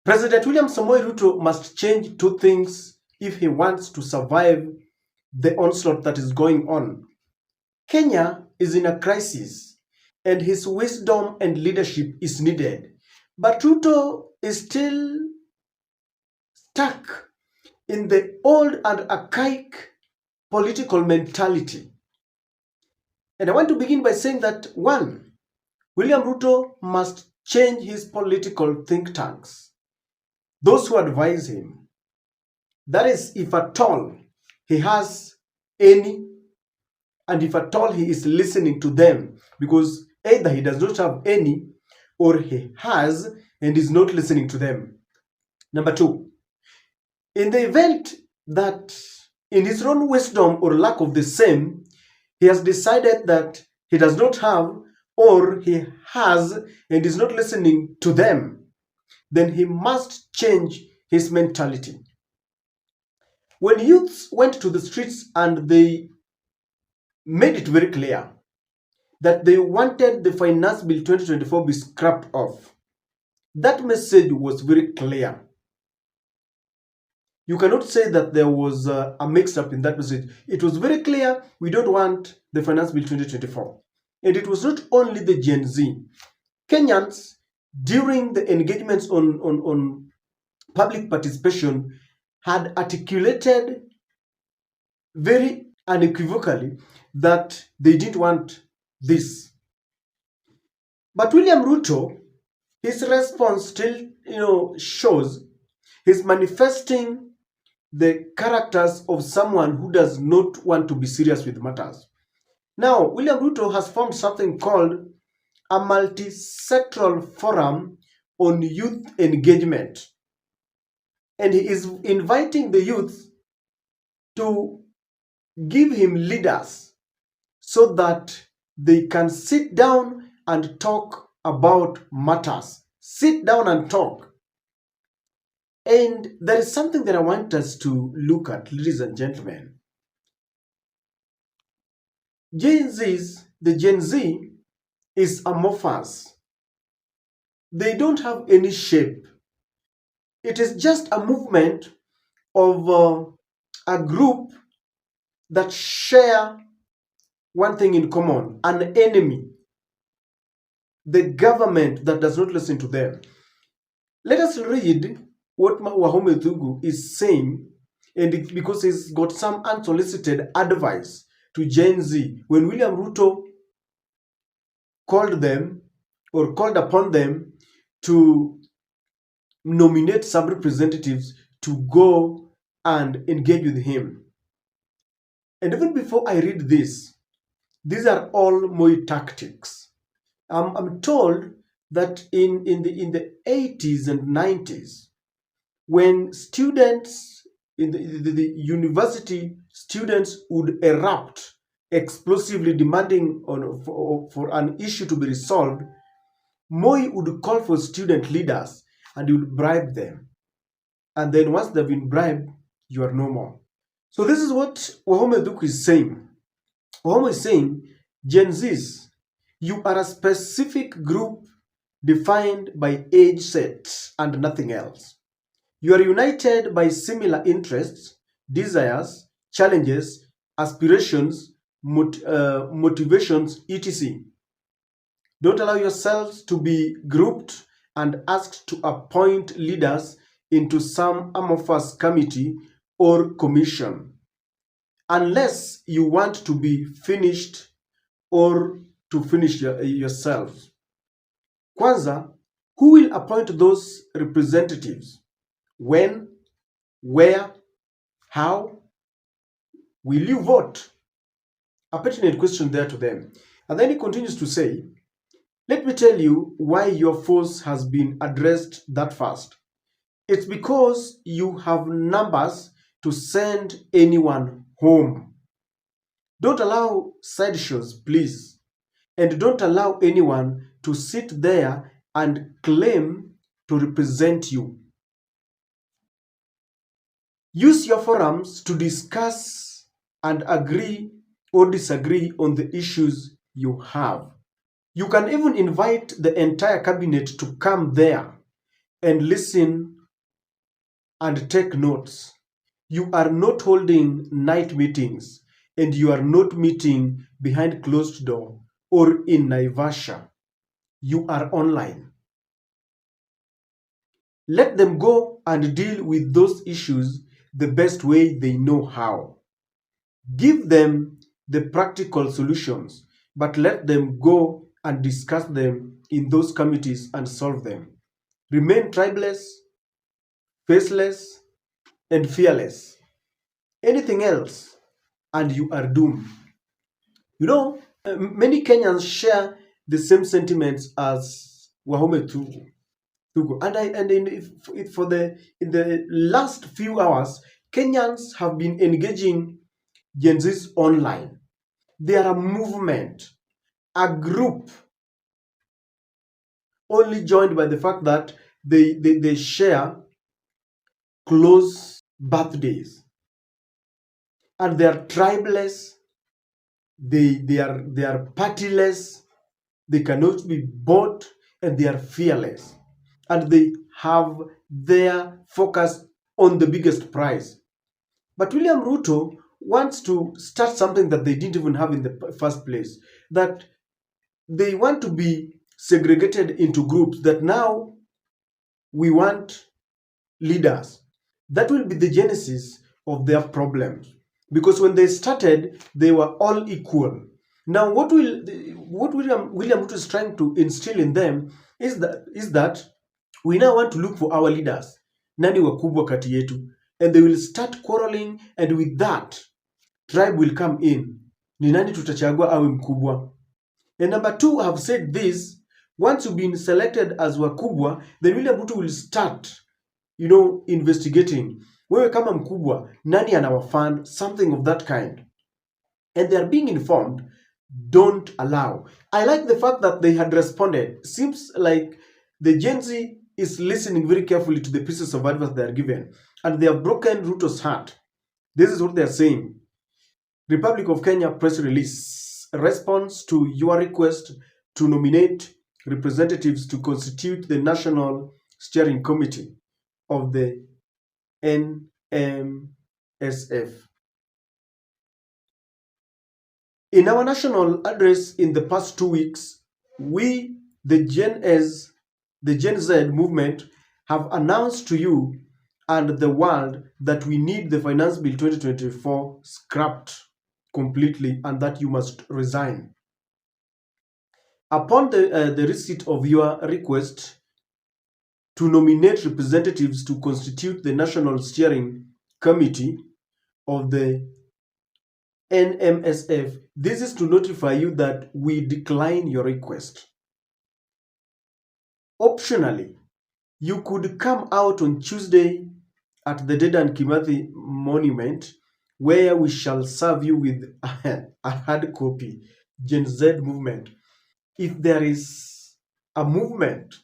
President William Samoei Ruto must change two things if he wants to survive the onslaught that is going on. Kenya is in a crisis, and his wisdom and leadership is needed. But Ruto is still stuck in the old and archaic political mentality. And I want to begin by saying that one, William Ruto must change his political think tanks, those who advise him. That is, if at all he has any, and if at all he is listening to them, because either he does not have any or he has and is not listening to them. Number two, in the event that in his own wisdom or lack of the same, he has decided that he does not have or he has and is not listening to them, then he must change his mentality. When youths went to the streets and they made it very clear that they wanted the Finance Bill 2024 be scrapped off, that message was very clear. You cannot say that there was a mix-up in that message. It was very clear, we don't want the Finance Bill 2024. And it was not only the Gen Z. Kenyans, during the engagements on public participation, had articulated very unequivocally that they didn't want this. But William Ruto, his response still, shows he's manifesting the characters of someone who does not want to be serious with matters. Now, William Ruto has formed something called a multi-sectoral forum on youth engagement. And he is inviting the youth to give him leaders so that they can sit down and talk about matters. Sit down and talk. And there is something that I want us to look at, ladies and gentlemen. The Gen Z is amorphous. They don't have any shape. It is just a movement of a group that share one thing in common, an enemy, the government that does not listen to them. Let us read what Wahome Thugu is saying, and because he's got some unsolicited advice to Gen Z when William Ruto called them or called upon them to nominate some representatives to go and engage with him. And even before I read this, these are all Moi tactics. I'm told that in the 80s and 90s, when students in the university students would erupt explosively demanding for an issue to be resolved, Moi would call for student leaders and he would bribe them. And then once they've been bribed, you are no more. So this is what Wahome Thugu is saying. Wahome is saying, Gen Zs, you are a specific group defined by age sets and nothing else. You are united by similar interests, desires, challenges, aspirations, motivations, etc. Don't allow yourselves to be grouped and asked to appoint leaders into some amorphous committee or commission, unless you want to be finished or to finish yourselves. Kwanza, who will appoint those representatives? When? Where? How? Will you vote? A pertinent question there to them. And then he continues to say, let me tell you why your force has been addressed that fast. It's because you have numbers to send anyone home. Don't allow sideshows, please. And don't allow anyone to sit there and claim to represent you. Use your forums to discuss and agree or disagree on the issues you have. You can even invite the entire cabinet to come there and listen and take notes. You are not holding night meetings, and you are not meeting behind closed door or in Naivasha. You are online. Let them go and deal with those issues the best way they know how. Give them the practical solutions, but let them go and discuss them in those committees and solve them. Remain tribeless, faceless, and fearless. Anything else, and you are doomed. You know, many Kenyans share the same sentiments as Wahome Tugu. And for the in the last few hours, Kenyans have been engaging Gen Zs online. They are a movement, a group, only joined by the fact that they share close birthdays, and they are tribeless. They are partyless. They cannot be bought, and they are fearless. And they have their focus on the biggest prize. But William Ruto wants to start something that they didn't even have in the first place. That they want to be segregated into groups, that now we want leaders. That will be the genesis of their problems. Because when they started, they were all equal. Now, what William Ruto is trying to instill in them is that we now want to look for our leaders. Nani wakubwa kati yetu? And they will start quarreling, and with that, tribe will come in. Ni nani tutachagua awe mkubwa? And number two, I have said this, once you've been selected as wakubwa, then William Ruto will start, investigating. Wewe kama mkubwa, nani anawafund? Something of that kind. And they are being informed, don't allow. I like the fact that they had responded. Seems like the Gen Z is listening very carefully to the pieces of advice they are given. And they have broken Ruto's heart. This is what they are saying. Republic of Kenya press release. Response to your request to nominate representatives to constitute the National Steering Committee of the NMSF. In our national address in the past 2 weeks, we, the Gen Z movement, have announced to you and the world that we need the Finance Bill 2024 scrapped completely, and that you must resign. Upon the receipt of your request to nominate representatives to constitute the National Steering Committee of the NMSF, this is to notify you that we decline your request. Optionally, you could come out on Tuesday at the Dedan Kimathi Monument, where we shall serve you with a hard copy Gen Z movement. If there is a movement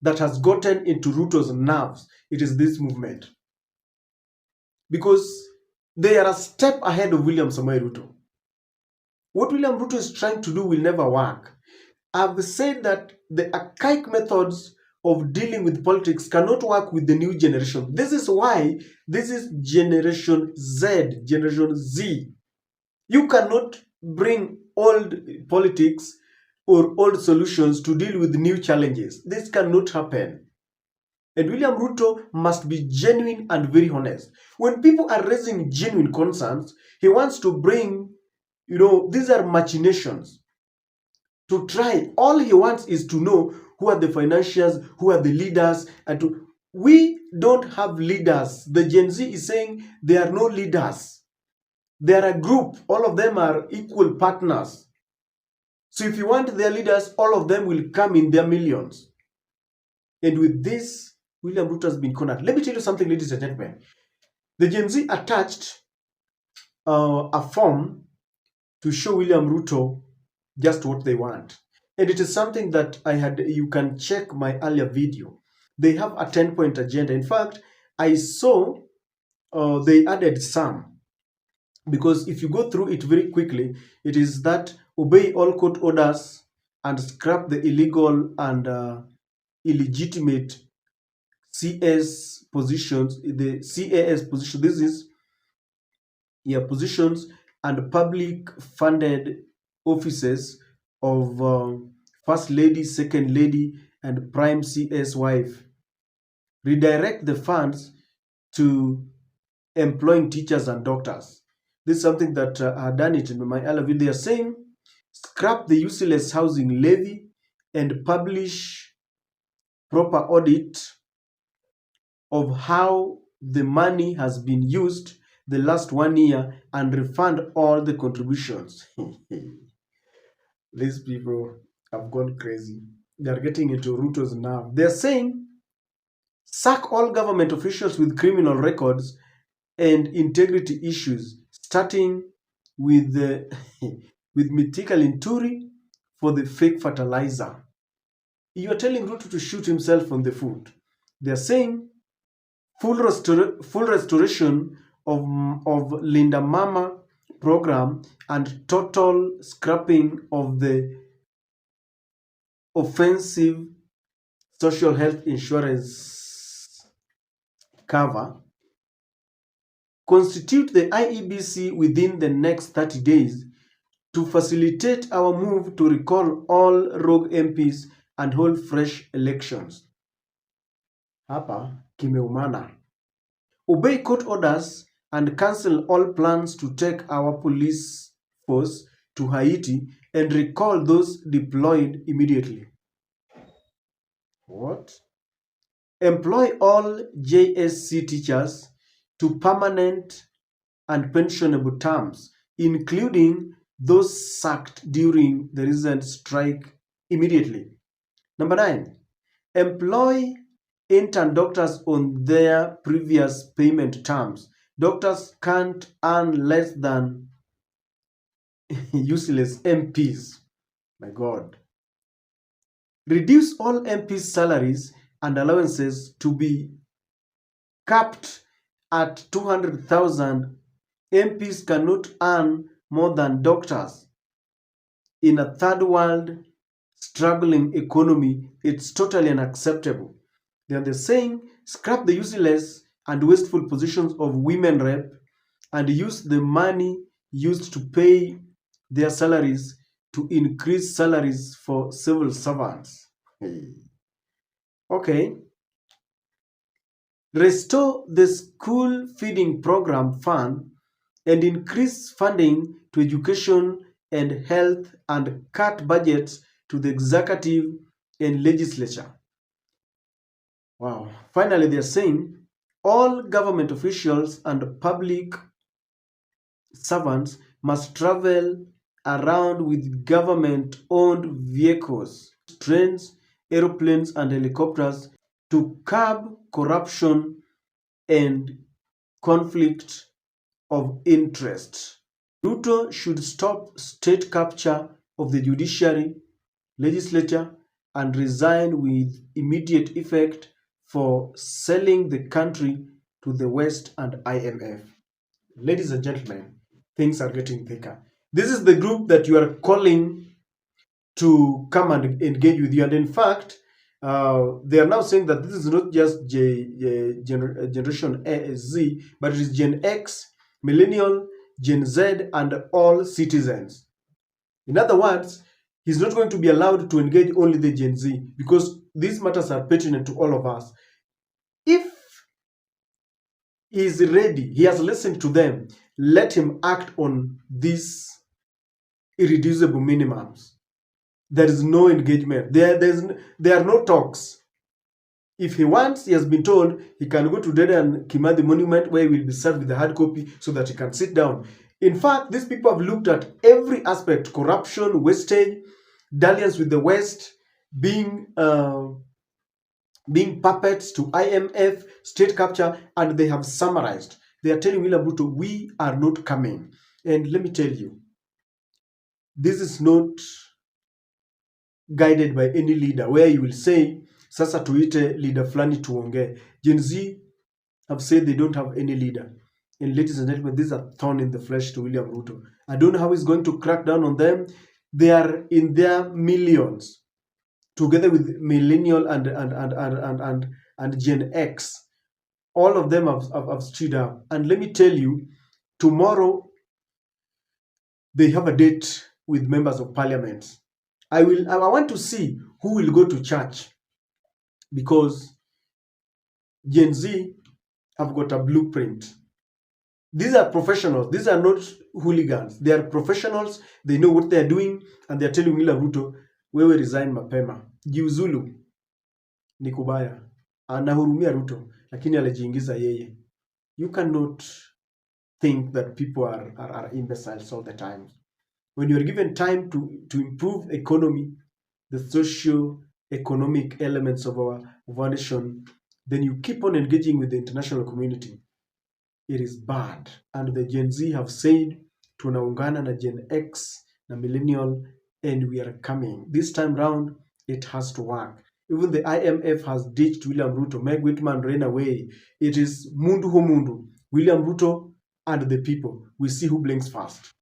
that has gotten into Ruto's nerves, it is this movement. Because they are a step ahead of William Samoei Ruto. What William Ruto is trying to do will never work. I've said that the archaic methods of dealing with politics cannot work with the new generation. This is why this is Generation Z, Generation Z. You cannot bring old politics or old solutions to deal with new challenges. This cannot happen. And William Ruto must be genuine and very honest. When people are raising genuine concerns, he wants to bring, these are machinations. To try, all he wants is to know who are the financiers, who are the leaders, we don't have leaders. The Gen Z is saying there are no leaders. They are a group. All of them are equal partners. So if you want their leaders, all of them will come in their millions. And with this, William Ruto has been cornered. Let me tell you something, ladies and gentlemen. The Gen Z attached a form to show William Ruto just what they want. And it is something that you can check my earlier video. They have a 10-point agenda. In fact, I saw they added some. Because if you go through it very quickly, it is that obey all court orders and scrap the illegal and illegitimate CS positions, the CAS position. This is positions and public funded offices of First Lady, Second Lady, and Prime CS wife. Redirect the funds to employing teachers and doctors. This is something that I had done it in my other video. They are saying scrap the useless housing levy and publish proper audit of how the money has been used the last 1 year and refund all the contributions. These people have gone crazy. They are getting into Ruto's now. They are saying sack all government officials with criminal records and integrity issues, starting with the with Mythical Inturi for the fake fertilizer. You are telling Ruto to shoot himself on the foot. They are saying full restoration of Linda Mama program and total scrapping of the offensive social health insurance cover. Constitute the IEBC within the next 30 days to facilitate our move to recall all rogue MPs and hold fresh elections. Hapa kimeumana. Obey court orders and cancel all plans to take our police force to Haiti and recall those deployed immediately. What? Employ all JSC teachers to permanent and pensionable terms, including those sacked during the recent strike immediately. Number 9, employ intern doctors on their previous payment terms. Doctors can't earn less than useless MPs. My God. Reduce all MPs' salaries and allowances to be capped at 200,000. MPs cannot earn more than doctors. In a third world struggling economy, it's totally unacceptable. They're saying scrap the useless and wasteful positions of women rep and use the money used to pay their salaries to increase salaries for civil servants. Okay. Restore the school feeding program fund and increase funding to education and health and cut budgets to the executive and legislature. Wow. Finally, they're saying all government officials and public servants must travel around with government-owned vehicles, trains, aeroplanes, and helicopters to curb corruption and conflict of interest. Ruto should stop state capture of the judiciary, legislature, and resign with immediate effect for selling the country to the West and IMF. Ladies and gentlemen, things are getting thicker. This is the group that you are calling to come and engage with you. And in fact, they are now saying that this is not just Generation Z, but it is Gen X, Millennial, Gen Z, and all citizens. In other words, he's not going to be allowed to engage only the Gen Z because these matters are pertinent to all of us. If he is ready, he has listened to them, let him act on these irreducible minimums. There is no engagement. There are no talks. If he wants, he has been told he can go to Dedan Kimathi Monument where he will be served with a hard copy so that he can sit down. In fact, these people have looked at every aspect: corruption, wastage, dalliance with the West, being puppets to IMF, state capture, and they have summarized. They are telling William Ruto, we are not coming. And let me tell you, this is not guided by any leader where you will say, sasa tuite leader flani tuonge. Gen Z have said they don't have any leader. And ladies and gentlemen, this is a thorn in the flesh to William Ruto. I don't know how he's going to crack down on them. They are in their millions, together with millennial and and Gen X. All of them have stood up. And let me tell you, tomorrow they have a date with members of parliament. I want to see who will go to church, because Gen Z have got a blueprint. These are professionals. These are not hooligans. They are professionals. They know what they are doing, and they are telling William Ruto, wewe resign mapema, jiuzulu, ni kubaya. Anahurumia Ruto, lakini alijiingiza yeye. You cannot think that people are imbeciles all the time. When you are given time to improve economy, the socio-economic elements of our nation, then you keep on engaging with the international community. It is bad. And the Gen Z have said, tunaungana na Gen X na millennial, and we are coming. This time round, it has to work. Even the IMF has ditched William Ruto. Meg Whitman ran away. It is mundu ho mundu. William Ruto and the people. We see who blinks first.